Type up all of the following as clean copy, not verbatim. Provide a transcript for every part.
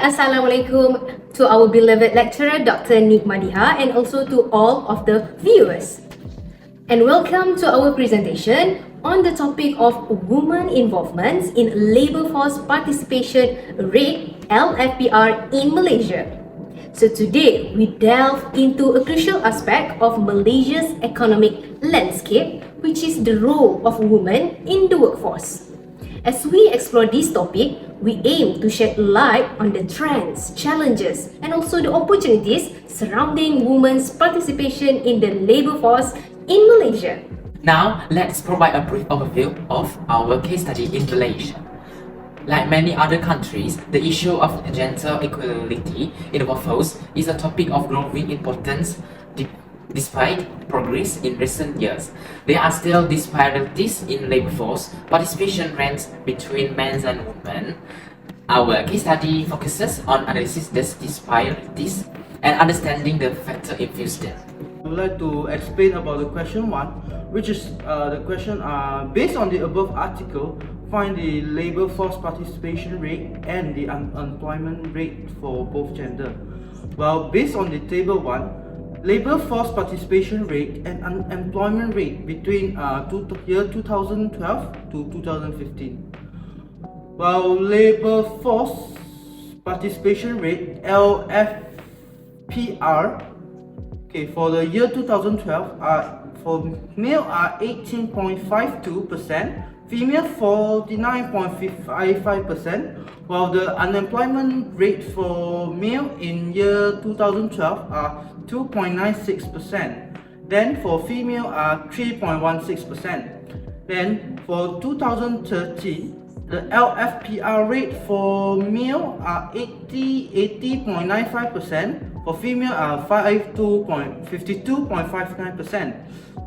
Assalamualaikum to our beloved lecturer Dr. Madeeha and also to all of the viewers. And welcome to our presentation on the topic of women involvement in labour force participation rate LFPR in Malaysia. So today we delve into a crucial aspect of Malaysia's economic landscape, which is the role of women in the workforce. As we explore this topic, we aim to shed light on the trends, challenges, and also the opportunities surrounding women's participation in the labour force in Malaysia. Now, let's provide a brief overview of our case study in Malaysia. Like many other countries, the issue of gender equality in the workforce is a topic of growing importance. Despite progress in recent years, there are still disparities in labor force participation rates between men and women. Our case study focuses on analyzing these disparities and understanding the factors influence them. I would like to explain about the question 1, which is the question based on the above article, find the labor force participation rate and the unemployment rate for both gender. Well, based on the table 1, labor force participation rate and unemployment rate between year 2012 to 2015. While labor force participation rate LFPR, for the year 2012 for male are 18.52%, female 49.55%, while the unemployment rate for male in year 2012 are 2.96%. Then for female are 3.16%. Then for 2013, the LFPR rate for male are 80.95%, for female are 52.59%.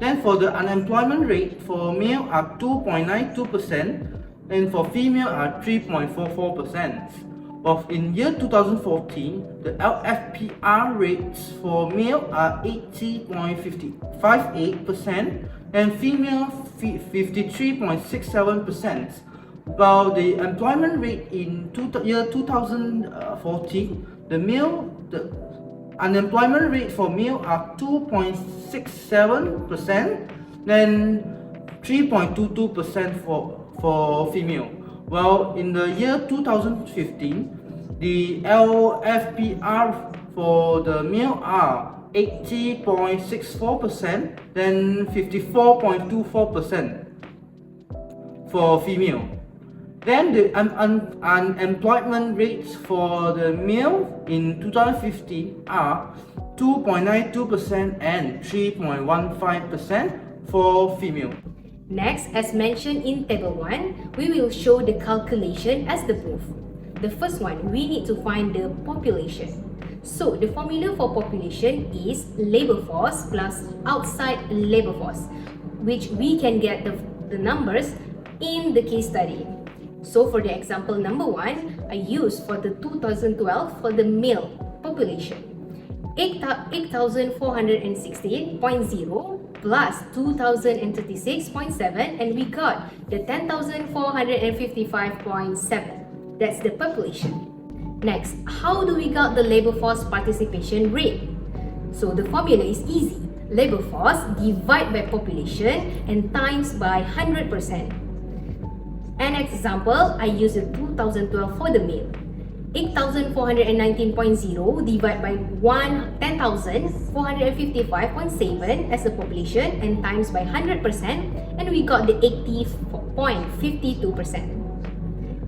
Then for the unemployment rate for male are 2.92%, and for female are 3.44%. Of in year 2014, the LFPR rates for male are 80.58% and female 53.67%. While the employment rate in year 2014, the unemployment rate for male are 2.67%, then 3.22% for female. Well, in the year 2015, the LFPR for the male are 80.64%, then 54.24% for female. Then the unemployment rates for the male in 2015 are 2.92% and 3.15% for female. Next, as mentioned in table 1, we will show the calculation as the proof. The first one, we need to find the population. So, the formula for population is labor force plus outside labor force, which we can get the numbers in the case study. So, for the example number 1, I use for the 2012 for the male population, 8,416.0 plus 2,036.7, and we got the 10,455.7. That's the population. Next, how do we got the labor force participation rate? So the formula is easy. Labor force divided by population and times by 100%. An example, I use the 2012 for the male. 8,419.0 divided by 10,455.7 as the population and times by 100%, and we got the 80.52%.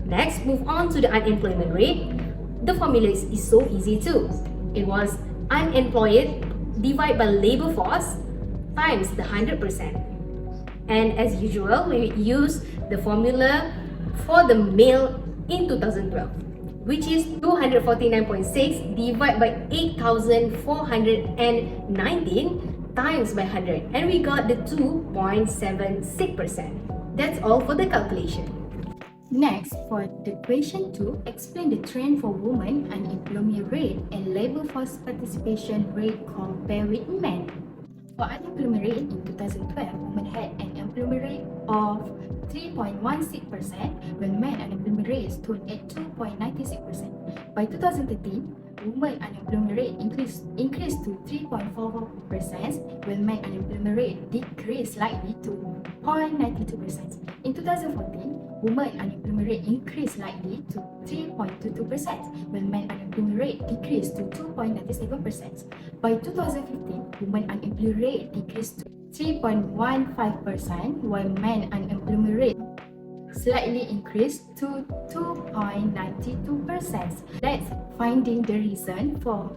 Next, move on to the unemployment rate. The formula is so easy too. It was unemployed divided by labor force times the 100%. And as usual, we use the formula for the male in 2012, which is 249.6 divided by 8,419 times by 100, and we got the 2.76%. That's all for the calculation. Next, for the question 2, explain the trend for women unemployment rate and labor force participation rate compared with men. For unemployment rate in 2012, women had an employment rate of 3.16%, while men unemployment rate stood at 2.96%. By 2013, women unemployment rate increased to 3.44%, while men unemployment rate decreased slightly to 0.92%. In 2014, women unemployment rate increased slightly to 3.22%, while men unemployment rate decreased to 2.97%. By 2015, women unemployment rate decreased to 3.15%, while men unemployment rate slightly increased to 2.92%. Let's finding the reason for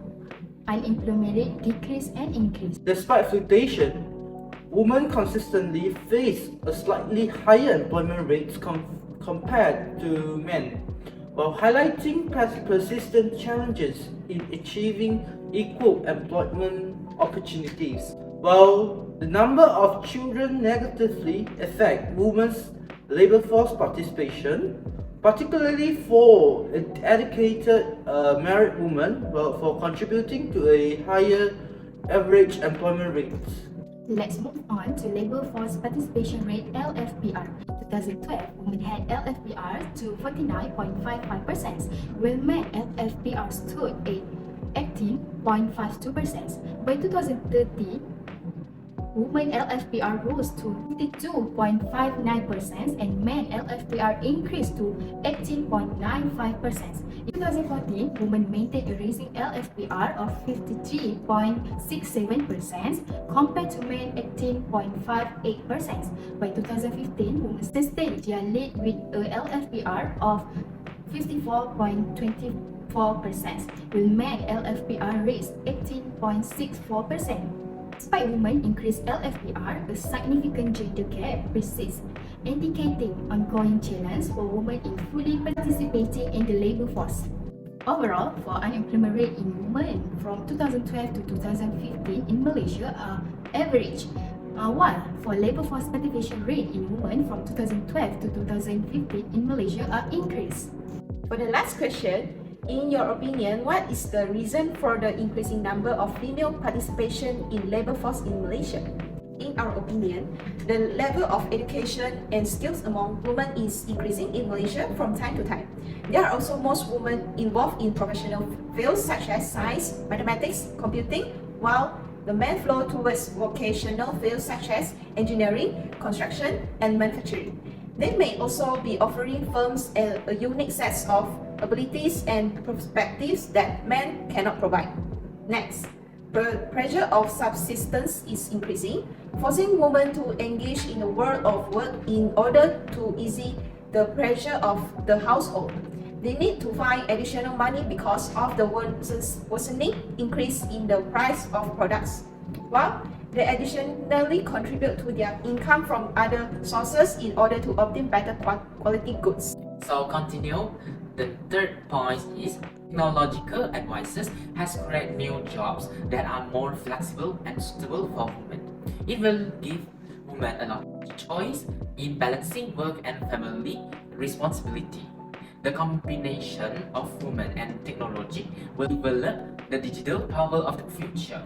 unemployment rate decrease and increase. Despite fluctuation, women consistently face a slightly higher employment rates compared to men, while highlighting persistent challenges in achieving equal employment opportunities. While the number of children negatively affect women's labor force participation, particularly for educated married women, for contributing to a higher average employment rates. Let's move on to labor force participation rate (LFPR). In 2012, women had LFPR to 49.55%, while men LFPR stood at 18.52%. By 2013, women LFPR rose to 52.59% and men LFPR increased to 18.95%. In 2014, women maintained a rising LFPR of 53.67% compared to men 18.58%. By 2015, women sustained their lead with a LFPR of 54.24%, while men LFPR raised 18.64%. Despite women increased LFPR, a significant gender gap persists, indicating ongoing challenge for women in fully participating in the labor force. Overall, for unemployment rate in women from 2012 to 2015 in Malaysia are average, while for labor force participation rate in women from 2012 to 2015 in Malaysia are increased. For the last question, in your opinion, what is the reason for the increasing number of female participation in labor force in Malaysia? In our opinion, the level of education and skills among women is increasing in Malaysia from time to time. There are also most women involved in professional fields such as science, mathematics, computing, while the men flow towards vocational fields such as engineering, construction, and manufacturing. They may also be offering firms a unique set of abilities and perspectives that men cannot provide. Next, the pressure of subsistence is increasing, forcing women to engage in the world of work in order to ease the pressure of the household. They need to find additional money because of the worsening increase in the price of products, while they additionally contribute to their income from other sources in order to obtain better quality goods. So continue. The third point is technological advances has created new jobs that are more flexible and suitable for women. It will give women a lot of choice in balancing work and family responsibility. The combination of women and technology will develop the digital power of the future.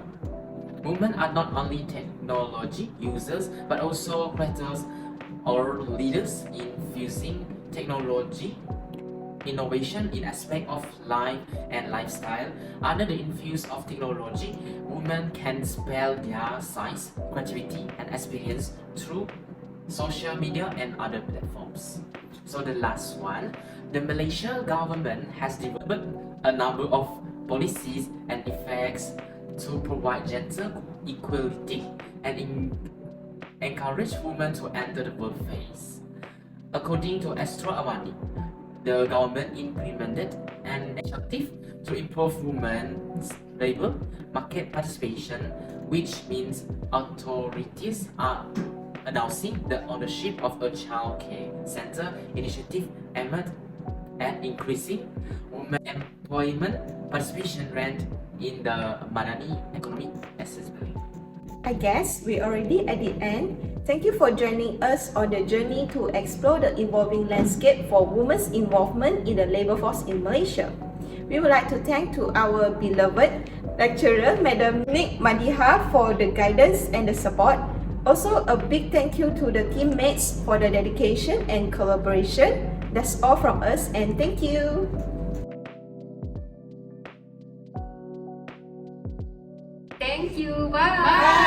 Women are not only technology users but also creators or leaders in fusing technology innovation in aspect of life and lifestyle. Under the influence of technology, women can spell their science, creativity, and experience through social media and other platforms. So the last one, the Malaysian government has developed a number of policies and effects to provide gender equality and encourage women to enter the workplace. According to Astro Awani, the government implemented an initiative to improve women's labor market participation, which means authorities are announcing the ownership of a child care center initiative aimed at increasing women employment participation rate in the Macroeconomics assessment. I guess we're already at the end. Thank you for joining us on the journey to explore the evolving landscape for women's involvement in the labor force in Malaysia. We would like to thank to our beloved lecturer, Madam Madeeha, for the guidance and the support. Also, a big thank you to the teammates for the dedication and collaboration. That's all from us, and thank you. Thank you. Bye.